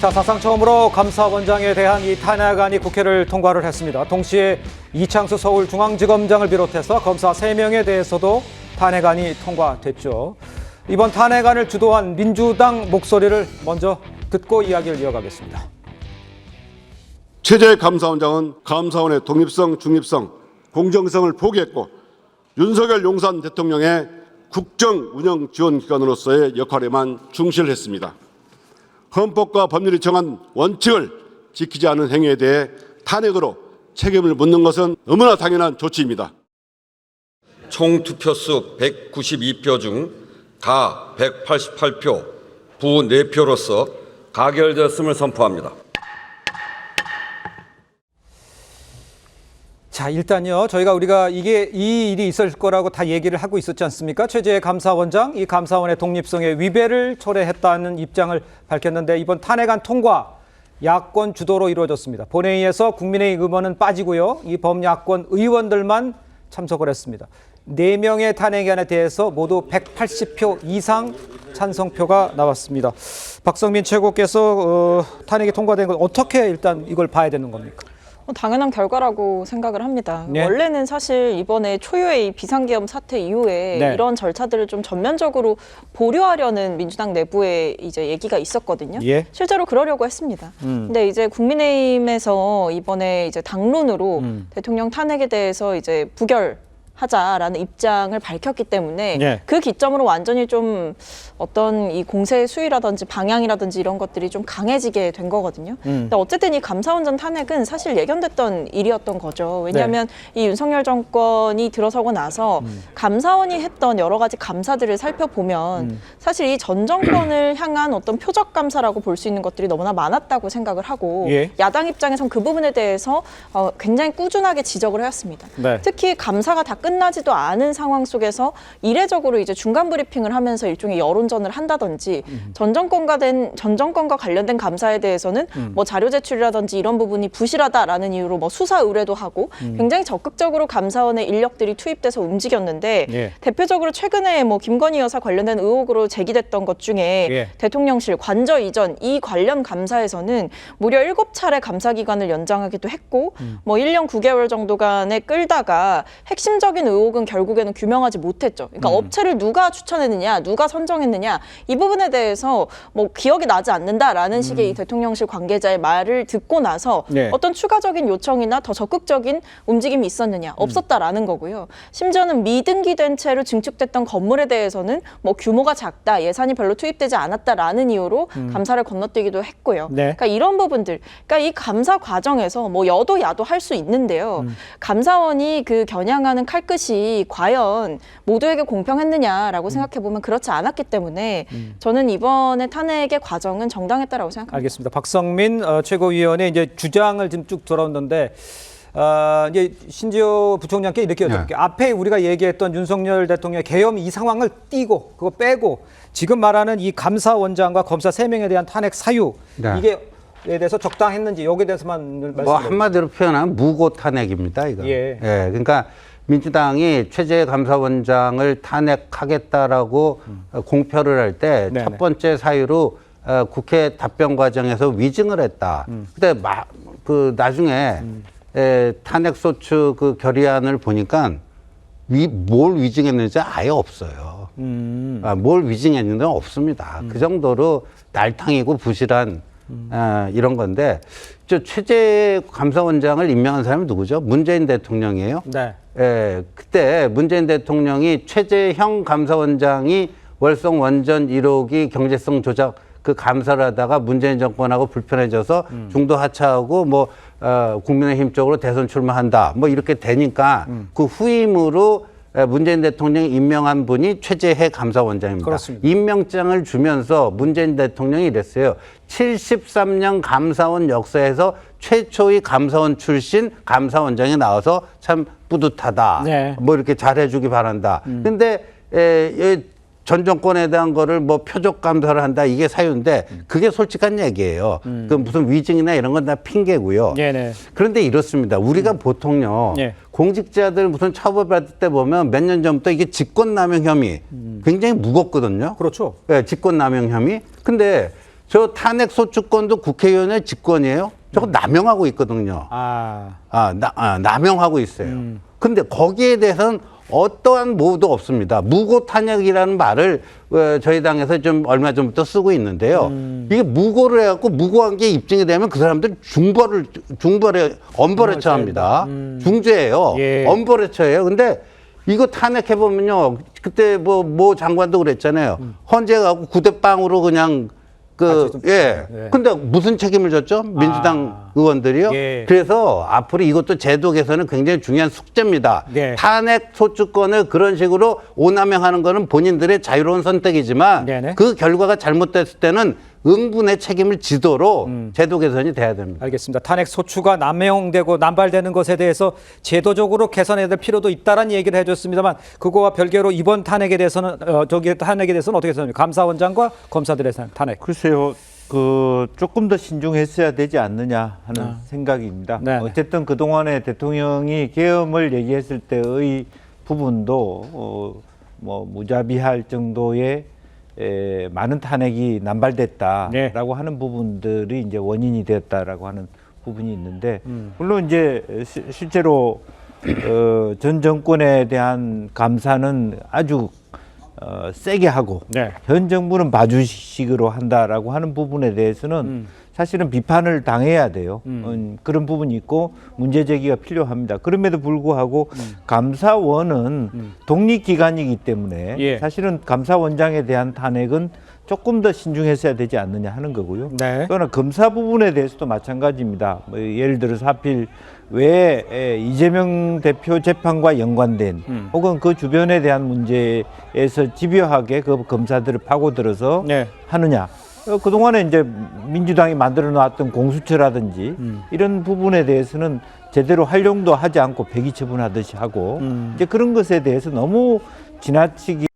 자, 사상 처음으로 감사원장에 대한 이 탄핵안이 국회를 통과를 했습니다. 동시에 이창수 서울중앙지검장을 비롯해서 검사 3명에 대해서도 탄핵안이 통과됐죠. 이번 탄핵안을 주도한 민주당 목소리를 먼저 듣고 이야기를 이어가겠습니다. 최재 감사원장은 감사원의 독립성, 중립성, 공정성을 포기했고 윤석열 용산 대통령의 국정 운영 지원 기관으로서의 역할에만 충실을 했습니다. 헌법과 법률이 정한 원칙을 지키지 않은 행위에 대해 탄핵으로 책임을 묻는 것은 너무나 당연한 조치입니다. 총 투표수 192표 중 가 188표, 부 4표로서 가결되었음을 선포합니다. 자, 일단요, 우리가 이 일이 있을 거라고 다 얘기를 하고 있었지 않습니까? 최재 감사원장, 이 감사원의 독립성에 위배를 초래했다는 입장을 밝혔는데 이번 탄핵안 통과 야권 주도로 이루어졌습니다. 본회의에서 국민의힘 의원은 빠지고요, 이 범야권 의원들만 참석을 했습니다. 4명의 탄핵안에 대해서 모두 180표 이상 찬성표가 나왔습니다. 박성민 최고께서 탄핵이 통과된 건 어떻게 일단 이걸 봐야 되는 겁니까? 당연한 결과라고 생각을 합니다. 네. 원래는 사실 이번에 초유의 이 비상계엄 사태 이후에 네. 이런 절차들을 좀 전면적으로 보류하려는 민주당 내부에 이제 얘기가 있었거든요. 예. 실제로 그러려고 했습니다. 근데 이제 국민의힘에서 이번에 이제 당론으로 대통령 탄핵에 대해서 이제 부결하자라는 입장을 밝혔기 때문에 네. 그 기점으로 완전히 좀 어떤 이 공세의 수위라든지 방향이라든지 이런 것들이 좀 강해지게 된 거거든요. 근데 어쨌든 이 감사원장 탄핵은 사실 예견됐던 일이었던 거죠. 왜냐하면 이 윤석열 정권이 들어서고 나서 감사원이 했던 여러 가지 감사들을 살펴보면 사실 이 전 정권을 향한 어떤 표적 감사라고 볼 수 있는 것들이 너무나 많았다고 생각을 하고 예. 야당 입장에선 그 부분에 대해서 굉장히 꾸준하게 지적을 해왔습니다. 네. 특히 감사가 다 끝나지도 않은 상황 속에서 이례적으로 이제 중간 브리핑을 하면서 일종의 여론전을 한다든지 전 정권과 관련된 감사에 대해서는 뭐 자료 제출이라든지 이런 부분이 부실하다라는 이유로 뭐 수사 의뢰도 하고 굉장히 적극적으로 감사원의 인력들이 투입돼서 움직였는데 예. 대표적으로 최근에 뭐 김건희 여사 관련된 의혹으로 제기됐던 것 중에 예. 대통령실 관저 이전 이 관련 감사에서는 무려 7차례 감사 기간을 연장하기도 했고 뭐 1년 9개월 정도간에 끌다가 핵심적인 의혹은 결국에는 규명하지 못했죠. 그러니까 업체를 누가 추천했느냐, 누가 선정했느냐 이 부분에 대해서 뭐 기억이 나지 않는다라는 식의 이 대통령실 관계자의 말을 듣고 나서 네. 어떤 추가적인 요청이나 더 적극적인 움직임이 있었느냐 없었다라는 거고요. 심지어는 미등기된 채로 증축됐던 건물에 대해서는 뭐 규모가 작다, 예산이 별로 투입되지 않았다라는 이유로 감사를 건너뛰기도 했고요. 네. 그러니까 이런 부분들, 그러니까 이 감사 과정에서 뭐 여도 야도 할 수 있는데요. 감사원이 그 겨냥하는 칼끝이 과연 모두에게 공평했느냐라고 생각해 보면 그렇지 않았기 때문에 저는 이번에 탄핵의 과정은 정당했다라고 생각합니다. 알겠습니다. 박성민 최고위원의 이제 주장을 지금 쭉 들어오는데 이제 신지호 부총장께 이렇게 여쭤볼게요. 네. 앞에 우리가 얘기했던 윤석열 대통령의 계엄 이 상황을 띄고 그거 빼고 지금 말하는 이 감사원장과 검사 3명에 대한 탄핵 사유 네. 이게 에 대해서 적당했는지 여기에 대해서만 말씀해 뭐 주세요. 한마디로 표현하면 무고 탄핵입니다, 이거. 예. 그러니까 민주당이 최재 감사원장을 탄핵하겠다라고 공표를 할 때 네네. 첫 번째 사유로 국회 답변 과정에서 위증을 했다. 근데 그 나중에 탄핵 소추 그 결의안을 보니까 뭘 위증했는지 아예 없어요. 뭘 위증했는지 없습니다. 그 정도로 날탕이고 부실한 이런 건데, 저 최재 감사원장을 임명한 사람이 누구죠? 문재인 대통령이에요. 네. 그때 문재인 대통령이 최재형 감사원장이 월성 원전 1호기 경제성 조작 그 감사를 하다가 문재인 정권하고 불편해져서 중도 하차하고 뭐 국민의힘 쪽으로 대선 출마한다 뭐 이렇게 되니까 그 후임으로 문재인 대통령이 임명한 분이 최재해 감사원장입니다. 그렇습니다. 임명장을 주면서 문재인 대통령이 이랬어요. 73년 감사원 역사에서 최초의 감사원 출신 감사원장이 나와서 참 뿌듯하다. 네. 뭐 이렇게 잘해주기 바란다. 근데 전 정권에 대한 거를 뭐 표적 감사를 한다 이게 사유인데 그게 솔직한 얘기예요. 그 무슨 위증이나 이런 건 다 핑계고요. 네네. 그런데 이렇습니다. 우리가 보통요. 예. 공직자들 무슨 처벌받을 때 보면 몇 년 전부터 이게 직권남용 혐의 굉장히 무겁거든요. 그렇죠. 네, 직권남용 혐의. 근데 저 탄핵 소추권도 국회의원의 직권이에요. 저거 남용하고 있거든요. 남용하고 있어요. 근데 거기에 대해서는 어떠한 모도 없습니다. 무고 탄핵이라는 말을 저희 당에서 좀 얼마 전부터 쓰고 있는데요. 이게 무고를 해갖고 무고한 게 입증이 되면 그 사람들 엄벌에 처합니다. 중죄예요. 예. 엄벌에 처해요. 근데 이거 탄핵해 보면요. 그때 뭐 장관도 그랬잖아요. 헌재하고 9대0으로 그냥 예. 근데 무슨 책임을 졌죠? 민주당 의원들이요. 예. 그래서 앞으로 이것도 제도 개선은 굉장히 중요한 숙제입니다. 네. 탄핵 소추권을 그런 식으로 오남용하는 거는 본인들의 자유로운 선택이지만 네네. 그 결과가 잘못됐을 때는 응분의 책임을 지도록 제도 개선이 돼야 됩니다. 알겠습니다. 탄핵 소추가 남용되고 남발되는 것에 대해서 제도적으로 개선해야 될 필요도 있다라는 얘기를 해줬습니다만 그거와 별개로 이번 탄핵에 대해서는 탄핵에 대해서는 어떻게 생각합니까? 감사원장과 검사들의 탄핵. 글쎄요, 조금 더 신중했어야 되지 않느냐 하는 생각입니다. 네네. 어쨌든 그동안에 대통령이 계엄을 얘기했을 때의 부분도 뭐 무자비할 정도의 많은 탄핵이 남발됐다라고 네. 하는 부분들이 이제 원인이 되었다라고 하는 부분이 있는데 물론 이제 실제로 전 정권에 대한 감사는 아주 세게 하고 네. 현 정부는 봐주식으로 한다라고 하는 부분에 대해서는 사실은 비판을 당해야 돼요. 그런 부분이 있고 문제 제기가 필요합니다. 그럼에도 불구하고 감사원은 독립기관이기 때문에 예. 사실은 감사원장에 대한 탄핵은 조금 더 신중했어야 되지 않느냐 하는 거고요. 네. 그러나 검사 부분에 대해서도 마찬가지입니다. 뭐 예를 들어서 하필 왜 이재명 대표 재판과 연관된 혹은 그 주변에 대한 문제에서 집요하게 그 검사들을 파고들어서 네. 하느냐. 그동안에 이제 민주당이 만들어 놨던 공수처라든지 이런 부분에 대해서는 제대로 활용도 하지 않고 폐기 처분하듯이 하고 이제 그런 것에 대해서 너무 지나치게